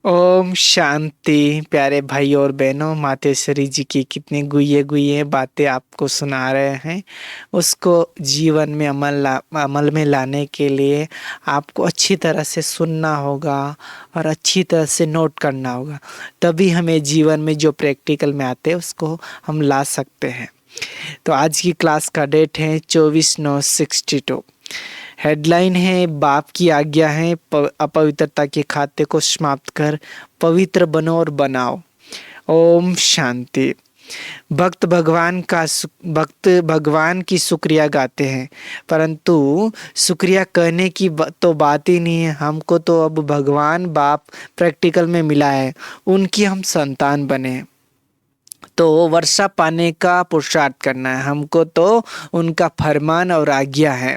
ओम शांति। प्यारे भाई और बहनों, मातेश्वरी जी की कितनी गुये गुये बातें आपको सुना रहे हैं। उसको जीवन में अमल में लाने के लिए आपको अच्छी तरह से सुनना होगा और अच्छी तरह से नोट करना होगा। तभी हमें जीवन में जो प्रैक्टिकल में आते हैं उसको हम ला सकते हैं। तो आज की क्लास का डेट है 24/9/62। हेडलाइन है, बाप की आज्ञा है अपवित्रता के खाते को समाप्त कर पवित्र बनो और बनाओ। ओम शांति। भक्त भगवान की शुक्रिया गाते हैं, परंतु शुक्रिया कहने की तो बात ही नहीं है। हमको तो अब भगवान बाप प्रैक्टिकल में मिला है, उनकी हम संतान बने तो वर्षा पाने का पुरुषार्थ करना है हमको। तो उनका फरमान और आज्ञा है,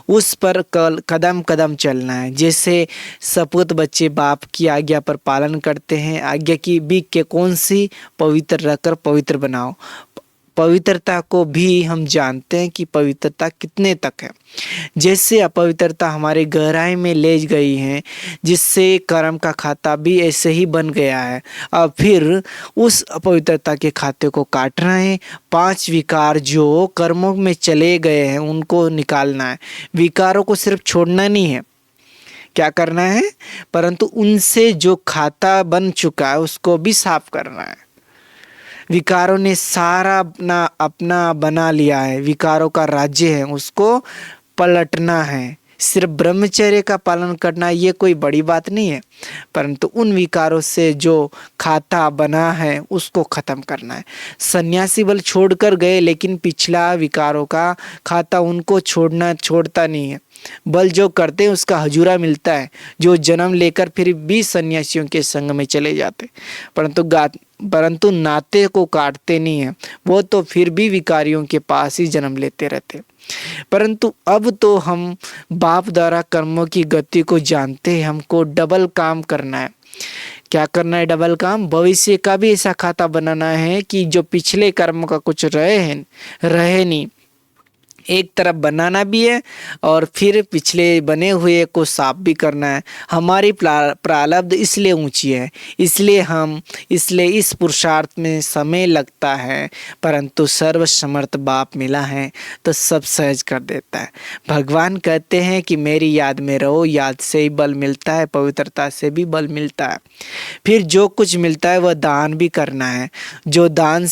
उस पर कदम कदम चलना है। जैसे सपूत बच्चे बाप की आज्ञा पर पालन करते हैं। आज्ञा की बीक के कौन सी? पवित्र रहकर पवित्र बनाओ। पवित्रता को भी हम जानते हैं कि पवित्रता कितने तक है। जैसे अपवित्रता हमारे गहराई में ले गई है, जिससे कर्म का खाता भी ऐसे ही बन गया है। अब फिर उस अपवित्रता के खाते को काटना है। 5 विकार जो कर्मों में चले गए हैं उनको निकालना है। विकारों को सिर्फ छोड़ना नहीं है, क्या करना है, परंतु उनसे जो खाता बन चुका है उसको भी साफ करना है। विकारों ने सारा अपना अपना बना लिया है, विकारों का राज्य है, उसको पलटना है। सिर्फ ब्रह्मचर्य का पालन करना ये कोई बड़ी बात नहीं है, परंतु उन विकारों से जो खाता बना है उसको खत्म करना है। सन्यासी बल छोड़कर गए, लेकिन पिछला विकारों का खाता उनको छोड़ता नहीं है। बल जो करते हैं उसका हजूरा मिलता है, जो जन्म लेकर फिर भी सन्यासियों के संग में चले जाते, परंतु नाते को काटते नहीं है। वो तो फिर भी विकारियों के पास ही जन्म लेते रहते। परंतु अब तो हम बाप द्वारा कर्मों की गति को जानते हैं। हमको डबल काम करना है। क्या करना है? डबल काम। भविष्य का भी ऐसा खाता बनाना है कि जो पिछले कर्मों का कुछ रहे नहीं, एक तरफ बनाना भी है और फिर पिछले बने हुए को साफ भी करना है। हमारी प्रारब्ध इसलिए ऊंची है, इसलिए इस पुरुषार्थ में समय लगता है, परंतु सर्वसमर्थ बाप मिला है तो सब सहज कर देता है। भगवान कहते हैं कि मेरी याद में रहो, याद से ही बल मिलता है, पवित्रता से भी बल मिलता है। फिर जो कुछ मिलता है वह दान भी करना है, जो दान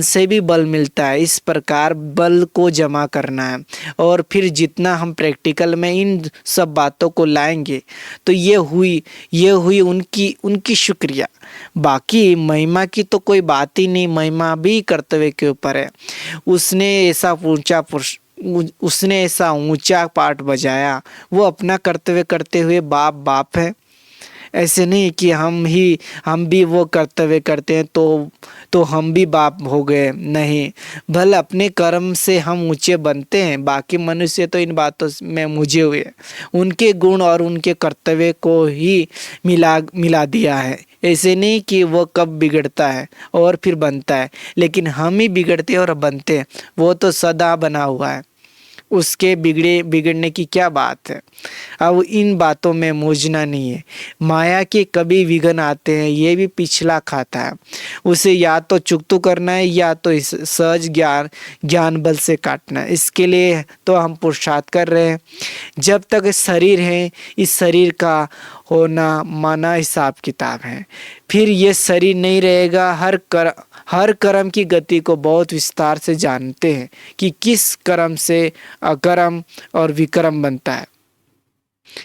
से भी बल मिलता है। इस प्रकार बल को जमा करना है। और फिर जितना हम प्रैक्टिकल में इन सब बातों को लाएंगे तो ये हुई उनकी शुक्रिया। बाकी महिमा की तो कोई बात ही नहीं, महिमा भी कर्तव्य के ऊपर है। उसने ऐसा ऊंचा पाठ बजाया, वो अपना कर्तव्य करते हुए बाप है। ऐसे नहीं कि हम भी वो कर्तव्य करते हैं तो हम भी बाप हो गए, नहीं। भले अपने कर्म से हम ऊंचे बनते हैं, बाकी मनुष्य तो इन बातों में मुझे हुए, उनके गुण और उनके कर्तव्य को ही मिला दिया है। ऐसे नहीं कि वो कब बिगड़ता है और फिर बनता है, लेकिन हम ही बिगड़ते और बनते हैं। वो तो सदा बना हुआ है, उसके बिगड़ने की क्या बात है। अब इन बातों में मूझना नहीं है। माया के कभी विघ्न आते हैं, ये भी पिछला खाता है। उसे या तो चुकतू करना है या तो इस सहज ज्ञान बल से काटना है। इसके लिए तो हम पुरुषार्थ कर रहे हैं। जब तक शरीर है, इस शरीर का होना माना हिसाब किताब है। फिर ये शरीर नहीं रहेगा। हर कर्म की गति को बहुत विस्तार से जानते हैं कि किस कर्म से अकर्म और विकर्म बनता है।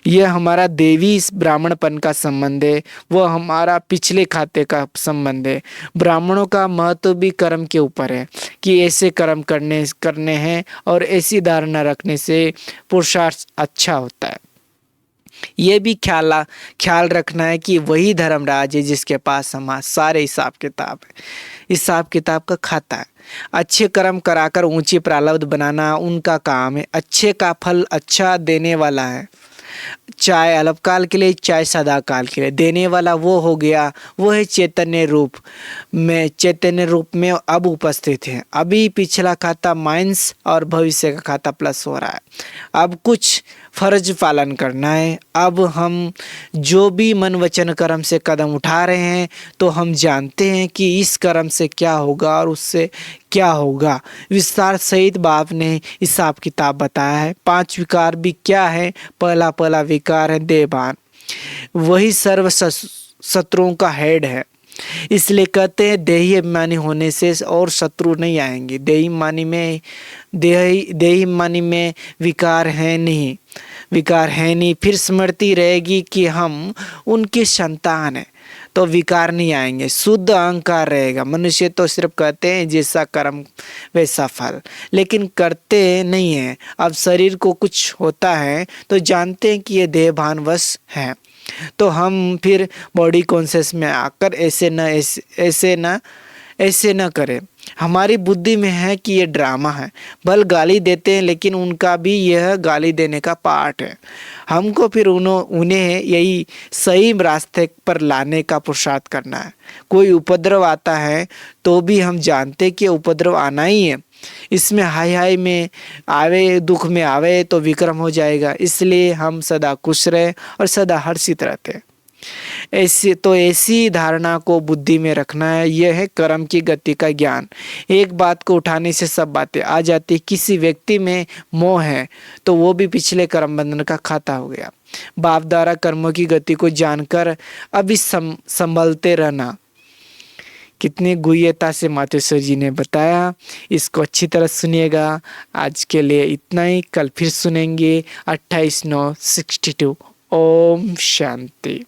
यह हमारा देवी ब्राह्मणपन का संबंध है, वह हमारा पिछले खाते का संबंध है। ब्राह्मणों का महत्व भी कर्म के ऊपर है कि ऐसे कर्म करने हैं और ऐसी धारणा रखने से पुरुषार्थ अच्छा होता है। ये भी ख्याल रखना है कि वही धर्मराज है जिसके पास हमारे सारे हिसाब किताब है, हिसाब किताब का खाता है। अच्छे कर्म कराकर ऊंची प्रारब्ध बनाना उनका काम है। अच्छे का फल अच्छा देने वाला है, चाहे अल्पकाल के लिए चाहे सदा काल के लिए देने वाला वो हो गया। वो है चैतन्य रूप में अब उपस्थित है। अभी पिछला खाता माइनस और भविष्य का खाता प्लस हो रहा है। अब कुछ फर्ज पालन करना है। अब हम जो भी मन वचन कर्म से कदम उठा रहे हैं तो हम जानते हैं कि इस कर्म से क्या होगा और उससे क्या होगा। विस्तार सहित बाप ने हिसाब किताब बताया है। 5 विकार भी क्या है? पहला विकार है देहभान, वही सर्व शत्रुओं का हेड है। इसलिए कहते हैं देही अभिमानी होने से और शत्रु नहीं आएंगे। देही मानी में विकार है नहीं, फिर स्मृति रहेगी कि हम उनकी संतान हैं तो विकार नहीं आएंगे। शुद्ध अहंकार रहेगा। मनुष्य तो सिर्फ कहते हैं जैसा कर्म वैसा फल, लेकिन करते नहीं हैं। अब शरीर को कुछ होता है तो जानते हैं कि ये देहभान वश है, तो हम फिर बॉडी कॉन्शियस में आकर ऐसे न करें। हमारी बुद्धि में है कि ये ड्रामा है, भल गाली देते हैं लेकिन उनका भी यह गाली देने का पार्ट है। हमको फिर उन्हें यही सही रास्ते पर लाने का पुरुषार्थ करना है। कोई उपद्रव आता है तो भी हम जानते हैं कि उपद्रव आना ही है। इसमें हाय में आवे, दुख में आवे तो विक्रम हो जाएगा। इसलिए हम सदा खुश रहे और सदा हर्षित रहते। ऐसी धारणा को बुद्धि में रखना है। यह है कर्म की गति का ज्ञान। एक बात को उठाने से सब बातें आ जाती। किसी व्यक्ति में मोह है तो वो भी पिछले कर्म बंधन का खाता हो गया। बाप द्वारा कर्मों की गति को जानकर अभी संभलते रहना। कितनी गुह्यता से मातेश्वर जी ने बताया, इसको अच्छी तरह सुनिएगा। आज के लिए इतना ही, कल फिर सुनेंगे। 28/9/62। ओम शांति।